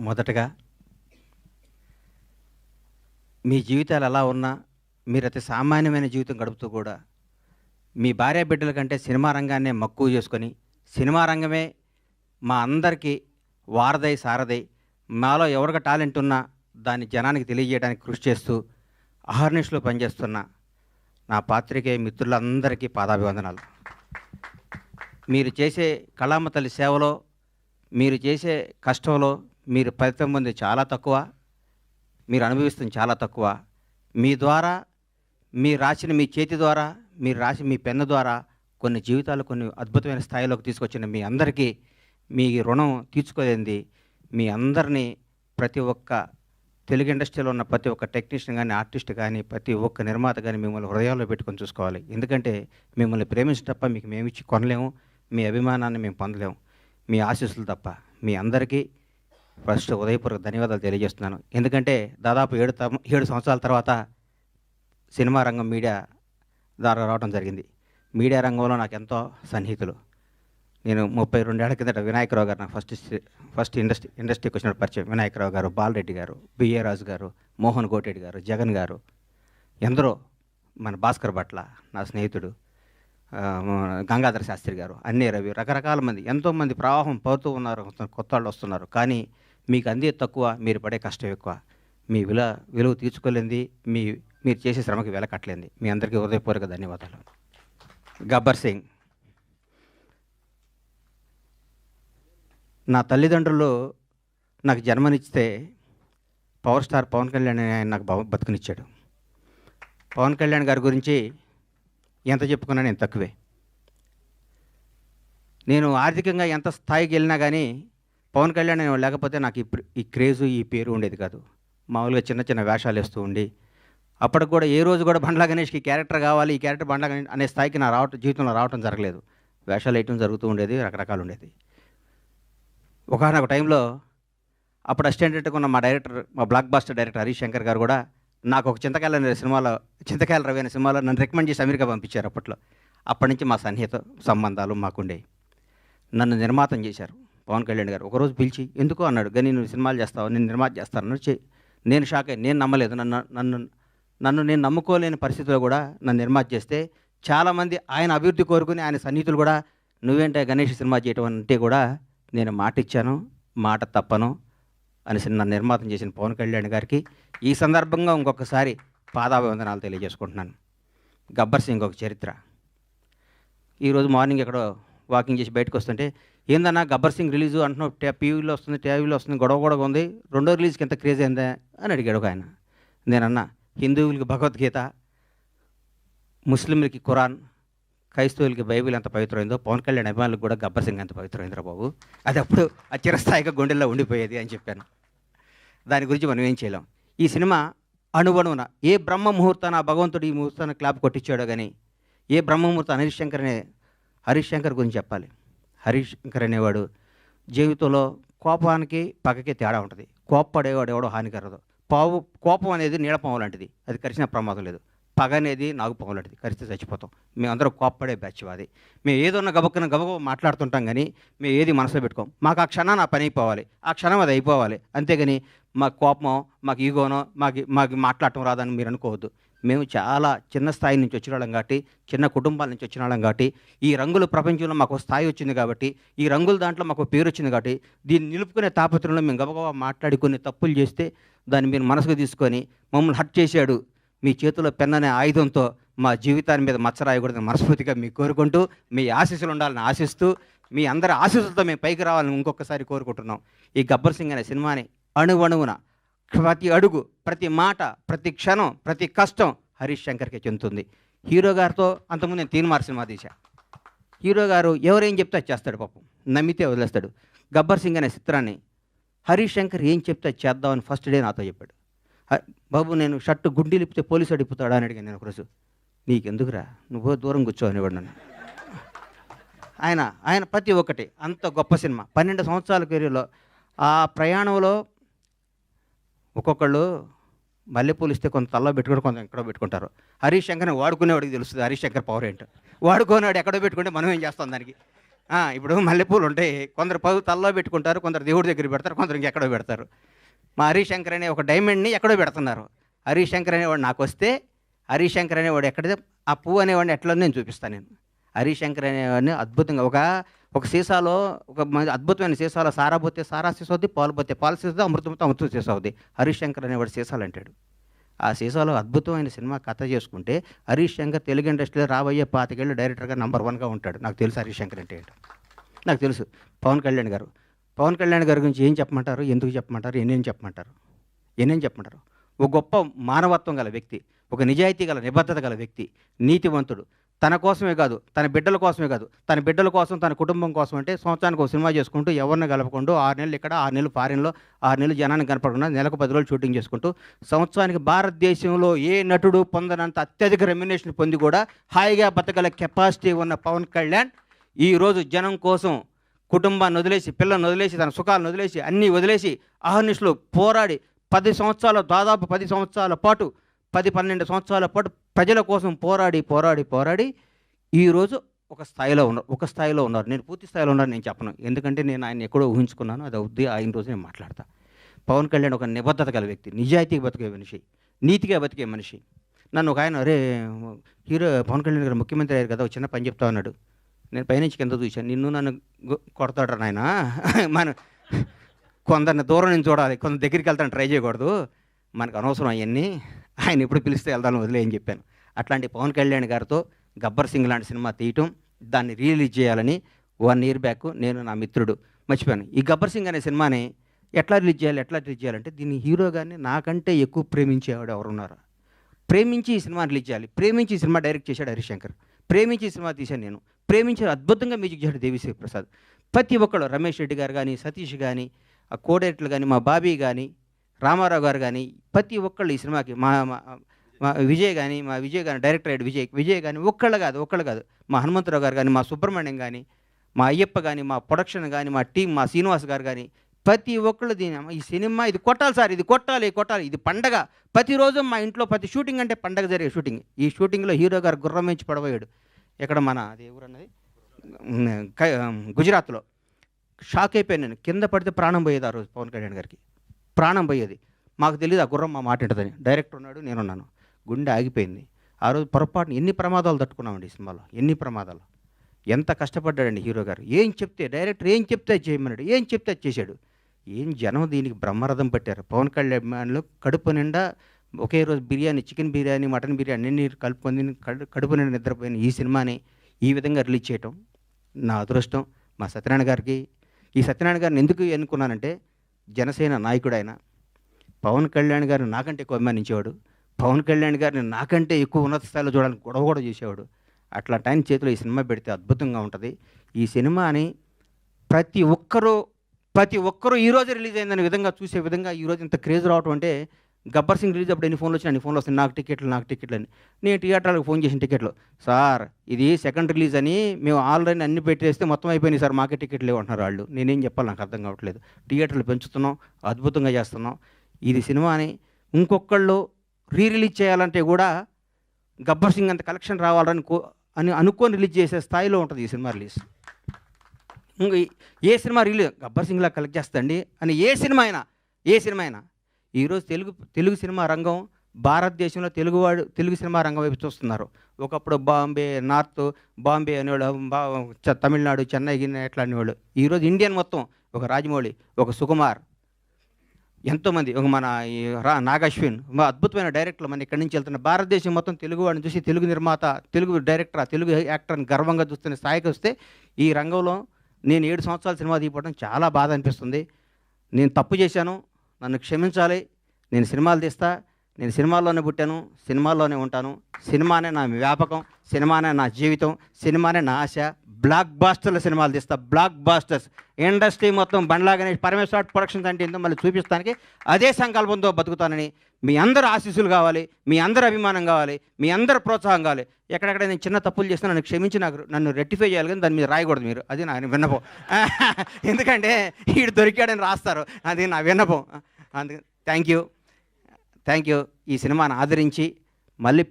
మొదటగా మీ జీవితాలు ఎలా ఉన్నా మీరు అతి సామాన్యమైన జీవితం గడుపుతూ కూడా మీ భార్య బిడ్డల కంటే సినిమా రంగాన్నే మక్కువ చేసుకొని సినిమా రంగమే మా అందరికీ వారధై సారథై మాలో ఎవరికి టాలెంట్ ఉన్నా దాన్ని జనానికి తెలియజేయడానికి కృషి చేస్తూ అహర్నిశలో పనిచేస్తున్న నా పాత్రికేయ మిత్రులందరికీ పాదాభివందనాలు. మీరు చేసే కళామ తల్లి సేవలో మీరు చేసే కష్టంలో మీరు ఫలితం పొందేది చాలా తక్కువ, మీరు అనుభవిస్తుంది చాలా తక్కువ. మీ ద్వారా మీరు రాసిన మీ చేతి ద్వారా మీరు రాసి మీ పెన్ను ద్వారా కొన్ని జీవితాలు కొన్ని అద్భుతమైన స్థాయిలోకి తీసుకొచ్చిన మీ అందరికీ మీ రుణం తీర్చుకోలేంది. మీ అందరినీ ప్రతి ఒక్క తెలుగు ఇండస్ట్రీలో ఉన్న ప్రతి ఒక్క టెక్నీషియన్ కానీ ఆర్టిస్ట్ కానీ ప్రతి ఒక్క నిర్మాత కానీ మిమ్మల్ని హృదయాల్లో పెట్టుకొని చూసుకోవాలి. ఎందుకంటే మిమ్మల్ని ప్రేమించడం తప్ప మీకు మేము ఇచ్చి కొనలేము, మీ అభిమానాన్ని మేము పొందలేము, మీ ఆశీస్సులు తప్ప. మీ అందరికీ ఫస్ట్ ఉదయపూర్వక ధన్యవాదాలు తెలియజేస్తున్నాను. ఎందుకంటే దాదాపు 7 సంవత్సరాల తర్వాత సినిమా రంగం మీడియా ద్వారా రావడం జరిగింది. మీడియా రంగంలో నాకు ఎంతో సన్నిహితులు. నేను 32 ఏళ్ల కిందట వినాయకరావు గారు నాకు ఫస్ట్ ఇండస్ట్రీకి వచ్చిన పరిచయం. వినాయకరావు గారు, బాలరెడ్డి గారు, బిఏ రాజు గారు, మోహన్ కోటెడ్డి గారు, జగన్ గారు, ఎందరో, మన భాస్కర్ భట్ల నా స్నేహితుడు, గంగాధర శాస్త్రి గారు, అన్నీ రవి, రకరకాల మంది, ఎంతోమంది ప్రవాహం పడుతూ ఉన్నారు, కొత్త వాళ్ళు వస్తున్నారు. కానీ మీకు అందే తక్కువ, మీరు పడే కష్టం ఎక్కువ. మీ విలువ తీర్చుకోలేంది, మీరు చేసే శ్రమకి వెల కట్టలేంది. మీ అందరికీ హృదయపూర్వక ధన్యవాదాలు. గబ్బర్ సింగ్. నా తల్లిదండ్రులు నాకు జన్మనిస్తే పవర్ స్టార్ పవన్ కళ్యాణ్ ఆయన నాకు బతుకునిచ్చాడు. పవన్ కళ్యాణ్ గారి గురించి ఎంత చెప్పుకున్నా నేను తక్కువే. నేను ఆర్థికంగా ఎంత స్థాయికి వెళ్ళినా కానీ పవన్ కళ్యాణ్ లేకపోతే నాకు ఈ క్రేజు ఈ పేరు ఉండేది కాదు. మామూలుగా చిన్న చిన్న వేషాలు వేస్తూ ఉండి అప్పటికి కూడా ఏ రోజు కూడా బండ్లా గణేష్కి క్యారెక్టర్ కావాలి, ఈ క్యారెక్టర్ బండ్లా గణేష్ అనే స్థాయికి నా జీవితంలో రావటం జరగలేదు. వేషాలు వేయటం జరుగుతూ ఉండేది, రకరకాలు ఉండేది. ఒకనొక టైంలో అప్పుడు అసిస్టెంట్గా ఉన్న మా blockbuster director Harish Shankar గారు కూడా నాకు ఒక చింతకాయల రవి అనే సినిమాలో నన్ను రికమెండ్ చేసి అమెరికా పంపించారు. అప్పటి నుంచి మా సన్నిహిత సంబంధాలు మాకుండే. నన్ను నిర్మాతం చేశారు పవన్ కళ్యాణ్ గారు. ఒకరోజు పిలిచి ఎందుకో అన్నాడు, కానీ నువ్వు సినిమాలు చేస్తావు, నేను నిర్మాత చేస్తాను. నేను షాక్ అయ్యి, నేను నమ్మలేదు. నన్ను నేను నమ్ముకోలేని పరిస్థితిలో కూడా నన్ను నిర్మాత చేస్తే చాలామంది ఆయన అభివృద్ధి కోరుకుని ఆయన సన్నిహితులు కూడా నువ్వేంటే గణేష్ సినిమా చేయటం అంటే కూడా నేను మాట ఇచ్చాను, మాట తప్పను అనేసి నన్ను నిర్మాతం చేసిన పవన్ కళ్యాణ్ గారికి ఈ సందర్భంగా ఇంకొకసారి పాదాభివందనాలు తెలియజేసుకుంటున్నాను. గబ్బర్ సింగ్ ఒక చరిత్ర. ఈరోజు మార్నింగ్ ఎక్కడో వాకింగ్ చేసి బయటకు వస్తుంటే, ఏందన్నా గబ్బర్ సింగ్ రిలీజు అంటున్నావు, టీవీలో వస్తుంది, గొడవ ఉంది, రెండో రిలీజ్కి ఎంత క్రేజ్ అయిందా అని అడిగాడు ఒక ఆయన. నేనన్నా, హిందువులకి భగవద్గీత, ముస్లింలకి ఖురాన్, క్రైస్తవులకి బైబిల్ ఎంత పవిత్రమైందో పవన్ కళ్యాణ్ అభిమానులకు కూడా గబ్బర్ సింగ్ ఎంత పవిత్రమైందిరా బాబు, అది అప్పుడు చిరస్థాయిగా గుండెల్లో ఉండిపోయేది అని చెప్పాను. దాని గురించి మనం ఏం చేయలేం. ఈ సినిమా అణువణువున ఏ బ్రహ్మ ముహూర్తాన భగవంతుడు ఈ ముహూర్తాన్ని క్లాప్ కొట్టించాడో కానీ ఏ బ్రహ్మ ముహూర్తం హరీష్ శంకర్ గురించి చెప్పాలి. హరీష్ శంకర్ అనేవాడు జీవితంలో కోపానికి పగకి తేడా ఉంటుంది. కోప్పడేవాడు ఎవడో హానికరదు. కోపం అనేది నీడపాము లాంటిది, అది కరిచిన ప్రమాదం లేదు. పగ అనేది నాగుపాము లాంటిది, కరిస్తే చచ్చిపోతాం. మేమందరం కోప్పడే బ్యాచ్ అది. మేము ఏదన్నా గబగబ మాట్లాడుతుంటాం కానీ మేము ఏది మనసులో పెట్టుకోం. మాకు ఆ క్షణం నా పని అయిపోవాలి, ఆ క్షణం అది అయిపోవాలి. అంతేగాని మాకు కోపమో మాకు ఈగోనో మాకు మాట్లాడటం రాదని మీరు అనుకోవద్దు. మేము చాలా చిన్న స్థాయి నుంచి వచ్చిన వాళ్ళం కాబట్టి, చిన్న కుటుంబాల నుంచి వచ్చిన వాళ్ళం కాబట్టి, ఈ రంగుల ప్రపంచంలో మాకు స్థాయి వచ్చింది కాబట్టి, ఈ రంగుల దాంట్లో మాకు పేరు వచ్చింది కాబట్టి, దీన్ని నిలుపుకునే తాపత్రంలో మేము గబగబా మాట్లాడి కొన్ని తప్పులు చేస్తే దాన్ని మీరు మనసుకు తీసుకొని మమ్మల్ని హర్ట్ చేశాడు, మీ చేతిలో పెన్ అనే ఆయుధంతో మా జీవితాన్ని మీద మచ్చరాయకూడదని మనస్ఫూర్తిగా మీకు కోరుకుంటూ, మీ ఆశీస్సులు ఉండాలని ఆశిస్తూ, మీ అందరి ఆశీస్సులతో మేము పైకి రావాలని ఇంకొకసారి కోరుకుంటున్నాం. ఈ గబ్బర్ సింగ్ అనే సినిమాని అణువణువున ప్రతి అడుగు, ప్రతి మాట, ప్రతి క్షణం, ప్రతి కష్టం హరీష్ శంకర్కే చెందుతుంది. హీరో గారితో అంతకుముందు నేను తీన్మార్ సినిమా తీశా. హీరో గారు ఎవరేం చెప్తే అది చేస్తాడు, పాపం నమ్మితే వదిలేస్తాడు. గబ్బర్ సింగ్ అనే చిత్రాన్ని హరీష్ శంకర్ ఏం చెప్తే అది చేద్దామని ఫస్ట్ డే నాతో చెప్పాడు. బాబు నేను షర్టు గుండీ లిపితే పోలీసు అడిగిపోతాడా అని అడిగాను నేను ఒకరోజు. నీకెందుకురా, నువ్వు దూరం కూర్చో అనేవాడు నన్ను. ఆయన ప్రతి ఒక్కటి అంత గొప్ప సినిమా. 12 సంవత్సరాల కెరీర్లో ఆ ప్రయాణంలో ఒక్కొక్కళ్ళు మల్లెపూలు ఇస్తే కొంత తల్లో పెట్టుకుంటే కొంత ఎక్కడో పెట్టుకుంటారు. హరీష్ శంకర్ని వాడుకునేవాడికి తెలుస్తుంది హరీష్ శంకర్ పవర్ ఏంటో. వాడుకోనేవాడు ఎక్కడో పెట్టుకుంటే మనం ఏం చేస్తాం దానికి. ఇప్పుడు మల్లెపూలు ఉంటాయి, కొందరు తలలో పెట్టుకుంటారు, కొందరు దేవుడి దగ్గర పెడతారు, కొందరు ఇంకెక్కడో పెడతారు. మా హరిశంకర్ అనే ఒక డైమండ్ని ఎక్కడో పెడుతున్నారు. హరిశంకర్ అనేవాడు నాకు వస్తే, హరిశంకర్ అనేవాడు ఎక్కడిదే ఆ పువ్వు అనేవాడిని ఎట్లా నేను చూపిస్తాను. నేను హరిశంకర్ అనేవాడిని అద్భుతంగా ఒక సీసాలో ఒక అద్భుతమైన సీసాలో సారా పోతే సారా సీసా అవుద్ది, పాలు పోతే పాలు సీసా, అమృతంతో అమృతం సీసా అవుద్ది. హరిశంకర్ అనేవాడు సీసాలు అంటాడు. ఆ సీసాలో అద్భుతమైన సినిమా కథ చేసుకుంటే హరీష్ శంకర్ తెలుగు ఇండస్ట్రీలో రాబోయే 25 ఏళ్ళు డైరెక్టర్గా నంబర్ 1గా ఉంటాడు. నాకు తెలుసు హరీష్ శంకర్ అంటే ఏంటో, నాకు తెలుసు. పవన్ కళ్యాణ్ గారి గురించి ఏం చెప్పమంటారు, ఎందుకు చెప్పమంటారు, ఎన్నేం చెప్పమంటారు. ఒక గొప్ప మానవత్వం గల వ్యక్తి, ఒక నిజాయితీ గల నిబద్ధత గల వ్యక్తి, నీతివంతుడు. తన కోసమే కాదు, తన బిడ్డల కోసమే కాదు, తన బిడ్డల కోసం, తన కుటుంబం కోసం అంటే సంవత్సరానికి ఒక సినిమా చేసుకుంటూ ఎవరిని కలపకుండా 6 నెలలు ఇక్కడ, 6 నెలలు ఫారిన్లో, 6 నెలలు జనాన్ని కనపడకుండా నెలకు 10 రోజులు షూటింగ్ చేసుకుంటూ సంవత్సరానికి భారతదేశంలో ఏ నటుడు పొందనంత అత్యధిక రెమ్యునేషన్ పొంది కూడా హాయిగా బతకగల కెపాసిటీ ఉన్న పవన్ కళ్యాణ్ ఈరోజు జనం కోసం కుటుంబాన్ని వదిలేసి, పిల్లల్ని వదిలేసి, తన సుఖాలను వదిలేసి, అన్నీ వదిలేసి అహర్నిశలు పోరాడి 10 సంవత్సరాలు, దాదాపు 10 సంవత్సరాల పాటు, 10-12 సంవత్సరాల పాటు ప్రజల కోసం పోరాడి ఈరోజు ఒక స్థాయిలో ఉన్నారు. నేను పూర్తి స్థాయిలో ఉన్నాను నేను చెప్పను, ఎందుకంటే నేను ఆయన ఎక్కడో ఊహించుకున్నాను. అది అవుద్ది, ఆయన రోజు నేను మాట్లాడతా. పవన్ కళ్యాణ్ ఒక నిబద్ధత గల వ్యక్తి, నిజాయితీగా బతికే మనిషి, నీతిగా బతికే మనిషి. నన్ను ఒక ఆయన, అరే హీరో పవన్ కళ్యాణ్ గారు ముఖ్యమంత్రి అయ్యారు కదా, ఒక చిన్న పని చెప్తా ఉన్నాడు. నేను పైనుంచి కింద చూశాను, నిన్ను నన్ను కొడతాడు నాయన, మన కొందరిని దూరం నుంచి చూడాలి, కొందరు దగ్గరికి వెళ్తాను ట్రై చేయకూడదు, మనకు అనవసరం అవన్నీ, ఆయన ఎప్పుడు పిలిస్తే వెళ్దాను వదిలే అని చెప్పాను. అట్లాంటి పవన్ కళ్యాణ్ గారితో గబ్బర్ సింగ్ లాంటి సినిమా తీయటం, దాన్ని రిలీజ్ చేయాలని 1 year బ్యాక్ నేను, నా మిత్రుడు మర్చిపోయాను. ఈ గబ్బర్ సింగ్ అనే సినిమాని ఎట్లా రిలీజ్ చేయాలంటే దీన్ని హీరో గారిని నాకంటే ఎక్కువ ప్రేమించేవాడు ఎవరున్నారు, ప్రేమించి ఈ సినిమా రిలీజ్ చేయాలి, ప్రేమించి ఈ సినిమా డైరెక్ట్ చేశాడు హరిశంకర్, ప్రేమించి ఈ సినిమా తీశాను నేను, ప్రేమించి అద్భుతంగా మ్యూజిక్ చేశాడు దేవిశ్రీ ప్రసాద్. ప్రతి ఒక్కళ్ళు, రమేష్ రెడ్డి గారు కానీ, సతీష్ కానీ, ఆ కోడైరెక్టర్లు కానీ, మా బాబీ కానీ, రామారావు గారు కానీ, ప్రతి ఒక్కళ్ళు ఈ సినిమాకి, మా విజయ్ కానీ డైరెక్టర్ అయ్యాడు విజయ్ కానీ, ఒక్కళ్ళు కాదు, మా హనుమంతరావు గారు కానీ, మా సుబ్రహ్మణ్యం కానీ, మా అయ్యప్ప కానీ, మా ప్రొడక్షన్ కానీ, మా టీం, మా శ్రీనివాస్ గారు కానీ, ప్రతి ఒక్కళ్ళు ఈ సినిమా ఇది కొట్టాలి సార్, ఇది కొట్టాలి, ఇది పండగ. ప్రతిరోజు మా ఇంట్లో ప్రతి షూటింగ్ అంటే పండగ జరిగే షూటింగ్. ఈ షూటింగ్లో హీరో గారు గుర్రం నుంచి పడబోయాడు. ఎక్కడ మన అది ఎవరన్నది గుజరాత్లో. షాక్ అయిపోయాను నేను, కింద పడితే ప్రాణం పోయేది. ఆ రోజు పవన్ కళ్యాణ్ గారికి ప్రాణం పోయేది. మాకు తెలియదు ఆ గుర్రం మా మాట ఏంటదని. డైరెక్టర్ ఉన్నాడు, నేనున్నాను, గుండె ఆగిపోయింది. ఆ రోజు పొరపాటున ఎన్ని ప్రమాదాలు తట్టుకున్నామండి ఈ సినిమాలో, ఎన్ని ప్రమాదాలు. ఎంత కష్టపడ్డాడండి హీరో గారు. డైరెక్టర్ ఏం చెప్తే చేయమన్నాడు, ఏం చెప్తే చేశాడు. జనం దీనికి బ్రహ్మరథం పట్టారు. పవన్ కళ్యాణ్ కడుపు నిండా ఒకే రోజు బిర్యానీ, చికెన్ బిర్యానీ, మటన్ బిర్యానీ అన్ని కలుపుకొని కడుపు నిండా నిద్రపోయిన ఈ సినిమాని ఈ విధంగా రిలీజ్ చేయటం నా అదృష్టం. మా సత్యనారాయణ గారికి, ఈ సత్యనారాయణ గారిని ఎందుకు ఎన్నుకున్నానంటే, జనసేన నాయకుడు ఆయన. పవన్ కళ్యాణ్ గారిని నాకంటే ఎక్కువ అభిమానించేవాడు, పవన్ కళ్యాణ్ గారిని నాకంటే ఎక్కువ ఉన్నత స్థాయిలో చూడాలని గొడవ కూడా చేసేవాడు. అట్లాంటి ఆయన చేతిలో ఈ సినిమా పెడితే అద్భుతంగా ఉంటుంది. ఈ సినిమాని ప్రతి ఒక్కరూ ఈరోజు రిలీజ్ అయిందనే విధంగా చూసే విధంగా ఈరోజు ఇంత క్రేజ్ రావటం అంటే, గబ్బర్ సింగ్ రిలీజ్ అప్పుడు ఎన్ని ఫోన్లు వచ్చినా అన్ని ఫోన్లు వస్తాయి, నాకు టికెట్లు అని. నేను థియేటర్లకు ఫోన్ చేసిన టికెట్లు, సార్ ఇది సెకండ్ రిలీజ్ అని మేము ఆల్రెడీ అన్ని పెట్టేస్తే మొత్తం అయిపోయినాయి సార్, మాకే టికెట్లు లేవంటున్నారు వాళ్ళు. నేనేం చెప్పాలి, నాకు అర్థం కావట్లేదు. థియేటర్లు పెంచుతున్నాం, అద్భుతంగా చేస్తున్నాం. ఇది సినిమాని ఇంకొకళ్ళు రిలీజ్ చేయాలంటే కూడా గబ్బర్ సింగ్ అంత కలెక్షన్ రావాలని అనుకొని రిలీజ్ చేసే స్థాయిలో ఉంటుంది ఈ సినిమా రిలీజ్. ఇంకా ఏ సినిమా రిలీజ్ గబ్బర్ సింగ్లా కలెక్ట్ చేస్తండి అని ఏ సినిమా అయినా ఈరోజు తెలుగు సినిమా రంగం, భారతదేశంలో తెలుగు సినిమా రంగం వైపు చూస్తున్నారు. ఒకప్పుడు బాంబే అనేవాళ్ళు, తమిళనాడు, చెన్నై ఎట్లా అనేవాళ్ళు. ఈరోజు ఇండియన్ మొత్తం, ఒక రాజమౌళి, ఒక సుకుమార్, ఎంతోమంది, ఒక మన నాగశ్విన్, అద్భుతమైన డైరెక్టర్లు మన ఇక్కడి నుంచి వెళ్తున్న. భారతదేశం మొత్తం తెలుగు వాడిని చూసి తెలుగు నిర్మాత, తెలుగు డైరెక్టర్, తెలుగు యాక్టర్ని గర్వంగా చూస్తున్న స్థాయికి వస్తే, ఈ రంగంలో నేను 7 సంవత్సరాల సినిమా తీయడం చాలా బాధ అనిపిస్తుంది. నేను తప్పు చేశాను, నన్ను క్షమించాలి. నేను సినిమాలు తీస్తా, నేను సినిమాల్లోనే పుట్టాను, సినిమాల్లోనే ఉంటాను. సినిమానే నా వ్యాపకం, సినిమానే నా జీవితం, సినిమానే నా ఆశ. బ్లాక్ బాస్టర్ల సినిమాలు తీస్తా, బ్లాక్ బాస్టర్స్. ఇండస్ట్రీ మొత్తం బండ్లాగానే పరమేశ్వర ప్రొడక్షన్స్ అంటే ఏందో మళ్ళీ చూపిస్తానికి అదే సంకల్పంతో బతుకుతానని మీ అందరూ ఆశీస్సులు కావాలి, మీ అందరూ అభిమానం కావాలి, మీ అందరూ ప్రోత్సాహం కావాలి. ఎక్కడెక్కడ నేను చిన్న తప్పులు చేస్తే నన్ను క్షమించి నన్ను రెక్టిఫై చేయాలి, కానీ దాని మీద రాయకూడదు మీరు. అది నా విన్నపం. ఎందుకంటే వీడు దొరికాడని రాస్తారు, అది నా విన్నపం. అందుకే థ్యాంక్ యూ. ఈ సినిమాను ఆదరించి మళ్ళీ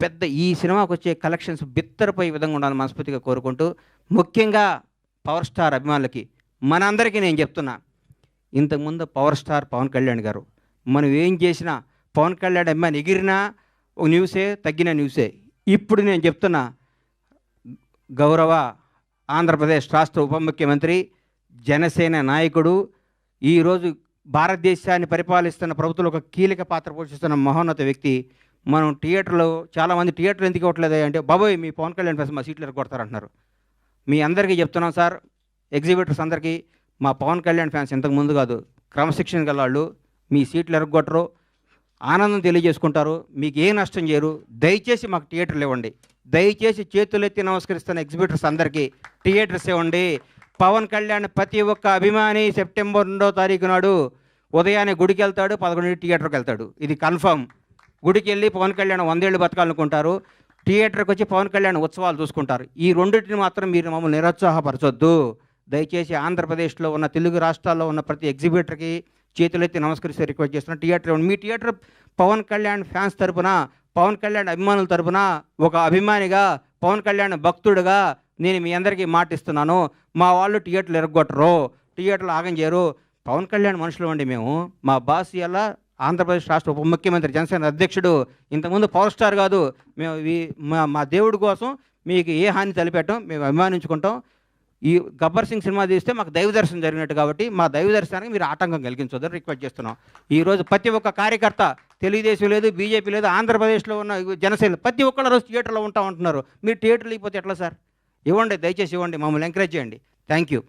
ఈ సినిమాకు వచ్చే కలెక్షన్స్ బిత్తరపోయే విధంగా ఉండాలని మనస్ఫూర్తిగా కోరుకుంటూ, ముఖ్యంగా పవర్ స్టార్ అభిమానులకి మనందరికీ నేను చెప్తున్నా, ఇంతకుముందు పవర్ స్టార్ పవన్ కళ్యాణ్ గారు మనం ఏం చేసినా పవన్ కళ్యాణ్ అభిమాని ఎగిరినా ఒక న్యూసే, తగ్గిన న్యూసే. ఇప్పుడు నేను చెప్తున్నా, గౌరవ ఆంధ్రప్రదేశ్ రాష్ట్ర ఉప ముఖ్యమంత్రి, జనసేన నాయకుడు, ఈరోజు భారతదేశాన్ని పరిపాలిస్తున్న ప్రభుత్వంలో ఒక కీలక పాత్ర పోషిస్తున్న మహోన్నత వ్యక్తి. మనం థియేటర్లో చాలామంది థియేటర్లు ఎందుకు ఇవ్వట్లేదు అంటే, బాబోయ్ మీ పవన్ కళ్యాణ్ ఫ్యాన్స్ మా సీట్లు ఎరగొడతారంటున్నారు. మీ అందరికీ చెప్తున్నాం సార్, ఎగ్జిబిటర్స్ అందరికీ, మా పవన్ కళ్యాణ్ ఫ్యాన్స్ ఇంతకు ముందు కాదు, క్రమశిక్షణ గల వాళ్ళు, మీ సీట్లు ఎరగొట్టరు, ఆనందం తెలియజేసుకుంటారు, మీకు ఏ నష్టం చేయరు. దయచేసి మాకు థియేటర్లు ఇవ్వండి. దయచేసి చేతులెత్తి నమస్కరిస్తున్న ఎగ్జిబిటర్స్ అందరికీ థియేటర్స్ ఇవ్వండి. పవన్ కళ్యాణ్ ప్రతి ఒక్క అభిమాని సెప్టెంబర్ 2వ తారీఖు నాడు ఉదయాన్నే గుడికి వెళ్తాడు, 11 థియేటర్కి వెళ్తాడు. ఇది కన్ఫర్మ్. గుడికి వెళ్ళి పవన్ కళ్యాణ్ 100 ఏళ్ళు బతకాలనుకుంటారు, థియేటర్కి వచ్చి పవన్ కళ్యాణ్ ఉత్సవాలు చూసుకుంటారు. ఈ రెండింటిని మాత్రం మీరు మమ్మల్ని నిరుత్సాహపరచొద్దు. దయచేసి ఆంధ్రప్రదేశ్లో ఉన్న తెలుగు రాష్ట్రాల్లో ఉన్న ప్రతి ఎగ్జిబిటర్కి చేతులెత్తి నమస్కరిస్తే రిక్వెస్ట్ చేస్తున్నా, థియేటర్ ఇవ్వండి. మీ థియేటర్ పవన్ కళ్యాణ్ ఫ్యాన్స్ తరపున, పవన్ కళ్యాణ్ అభిమానుల తరపున, ఒక అభిమానిగా, పవన్ కళ్యాణ్ భక్తుడుగా నేను మీ అందరికీ మాటిస్తున్నాను, మా వాళ్ళు థియేటర్లు ఎరగొట్టరు, థియేటర్లు ఆగం చేయరు. పవన్ కళ్యాణ్ మనుషులు అండి మేము. మా బాస్ ఇలా ఆంధ్రప్రదేశ్ రాష్ట్ర ఉప ముఖ్యమంత్రి, జనసేన అధ్యక్షుడు, ఇంతకుముందు పవర్ స్టార్ కాదు. మేము మా దేవుడి కోసం మీకు ఏ హాని తలపెట్టం, మేము అభిమానించుకుంటాం. ఈ గబ్బర్ సింగ్ సినిమా తీస్తే మాకు దైవ దర్శనం జరిగినట్టు, కాబట్టి మా దైవ దర్శనానికి మీరు ఆటంకం కలిగించొద్దని రిక్వెస్ట్ చేస్తున్నాం. ఈరోజు ప్రతి ఒక్క కార్యకర్త, తెలుగుదేశం లేదు, బీజేపీ లేదు, ఆంధ్రప్రదేశ్లో ఉన్న జనసేన ప్రతి ఒక్కళ్ళ రోజు థియేటర్లో ఉంటామంటున్నారు. మీరు థియేటర్లు ఇవ్వకపోతే ఎట్లా సార్? ఇవ్వండి, దయచేసి ఇవ్వండి, మమ్మల్ని ఎంకరేజ్ చేయండి. Thank you.